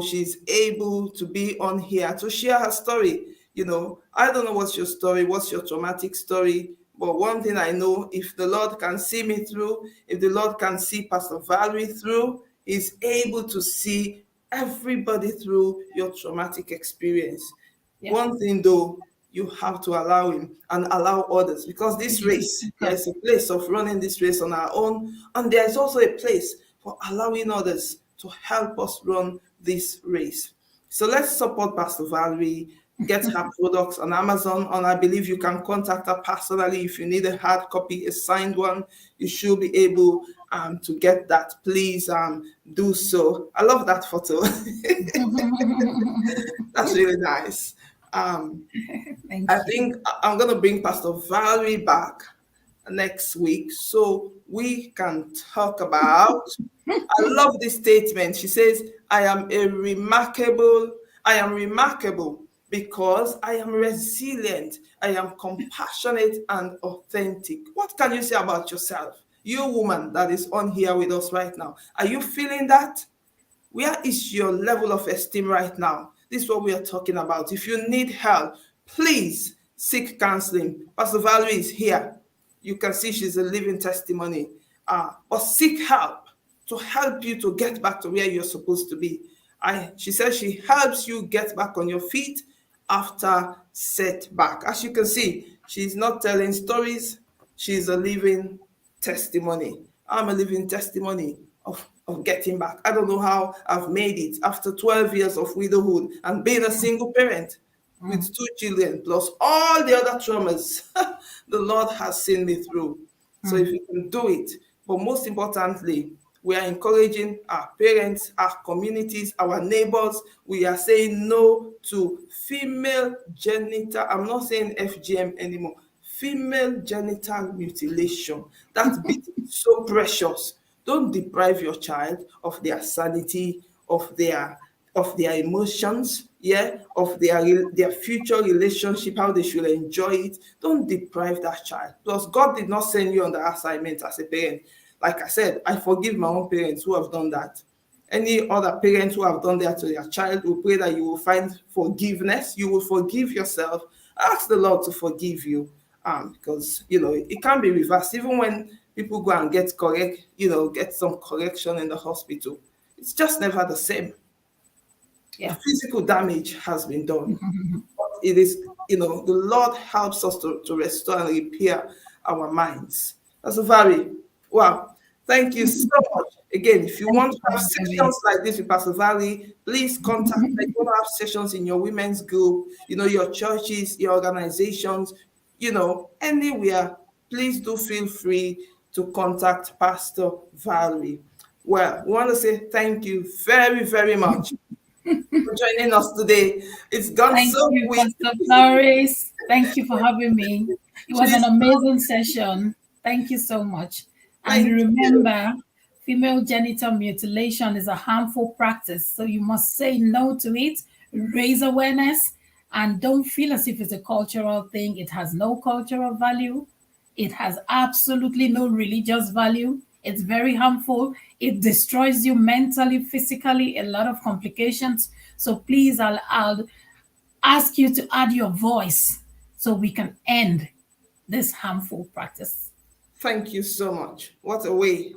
she's able to be on here to share her story. I don't know what's your story, what's your traumatic story, but one thing I know: if the Lord can see me through, if the Lord can see Pastor Valerie through, He's able to see everybody through your traumatic experience. Yeah. One thing though, you have to allow him and allow others, because this race, there Okay. is a place of running this race on our own, and there is also a place for allowing others to help us run this race. So let's support Pastor Valerie, get her products on Amazon, and I believe you can contact her personally if you need a hard copy, a signed one. You should be able to get that. Please do so. I love that photo. That's really nice. Um, I Thank you. think I'm going to bring Pastor Valerie back next week so we can talk about. I love this statement. She says, I am remarkable because I am resilient, I am compassionate and authentic. What can you say about yourself? You woman that is on here with us right now, are you feeling that? Where is your level of esteem right now? This is what we are talking about. If you need help, please seek counseling. Pastor Valerie is here. You can see she's a living testimony. But seek help to help you to get back to where you're supposed to be. She says she helps you get back on your feet after setback. As you can see, she's not telling stories. She's a living testimony. I'm a living testimony of getting back. I don't know how I've made it after 12 years of widowhood and being a single parent with 2 children, plus all the other traumas the Lord has seen me through. So if you can do it, but most importantly, we are encouraging our parents, our communities, our neighbors. We are saying no to female genital, I'm not saying FGM anymore, female genital mutilation. That bit is so precious. Don't deprive your child of their sanity, of their emotions, yeah, of their future relationship, how they should enjoy it. Don't deprive that child. Plus, God did not send you on the assignment as a parent. Like I said, I forgive my own parents who have done that. Any other parents who have done that to their child, we pray that you will find forgiveness. You will forgive yourself. Ask the Lord to forgive you, because it can be reversed. Even when people go and get get some correction in the hospital, it's just never the same. The Yeah. physical damage has been done. But it is, the Lord helps us to restore and repair our minds. That's a very wow. Thank you so much. Again, if you Thank want you, to have Pastor Valerie. sessions like this with Pastor Valley, please contact me. You want to have sessions in your women's group, your churches, your organizations, anywhere, please do feel free to contact Pastor Valerie. Well, we want to say thank you very, very much for joining us today. It's gone Thank so you, quick. Pastor Flores. Thank you for having me. It was an She's amazing session. Thank you so much. And Thank you. remember, female genital mutilation is a harmful practice, so you must say no to it, raise awareness, and don't feel as if it's a cultural thing. It has no cultural value. It has absolutely no religious value. It's very harmful. It destroys you mentally, physically, a lot of complications. So please, I'll ask you to add your voice so we can end this harmful practice. Thank you so much. What a way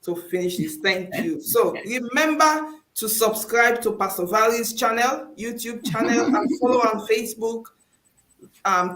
to finish this. Thank you. So remember to subscribe to Pastor Valley's channel, YouTube channel, and follow on Facebook.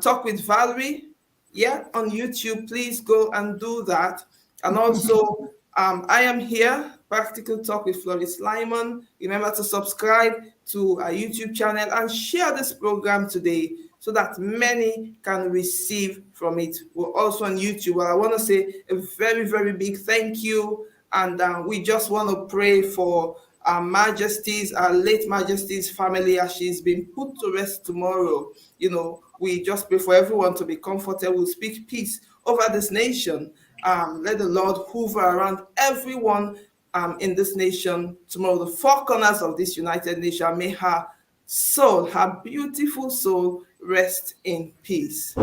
Talk with Valerie, yeah, on YouTube. Please go and do that. And also, I am here, Practical Talk with Floris Lyman. Remember to subscribe to our YouTube channel and share this program today so that many can receive from it. We're also on YouTube. Well, I want to say a very, very big thank you. And we just want to pray for our Majesty's, our late Majesty's family as she's been put to rest tomorrow. We just pray for everyone to be comforted. We'll speak peace over this nation. Let the Lord hover around everyone in this nation tomorrow. The four corners of this United Nation, may her soul, her beautiful soul, rest in peace.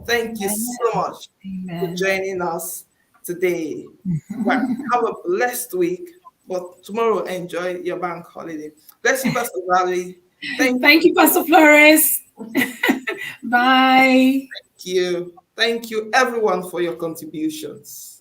Thank you so much for Amen. joining us today. Well, have a blessed week, but tomorrow enjoy your bank holiday. Bless you, Pastor Valerie. Thank you, Pastor Flores. Bye. you. Thank you, everyone, for your contributions.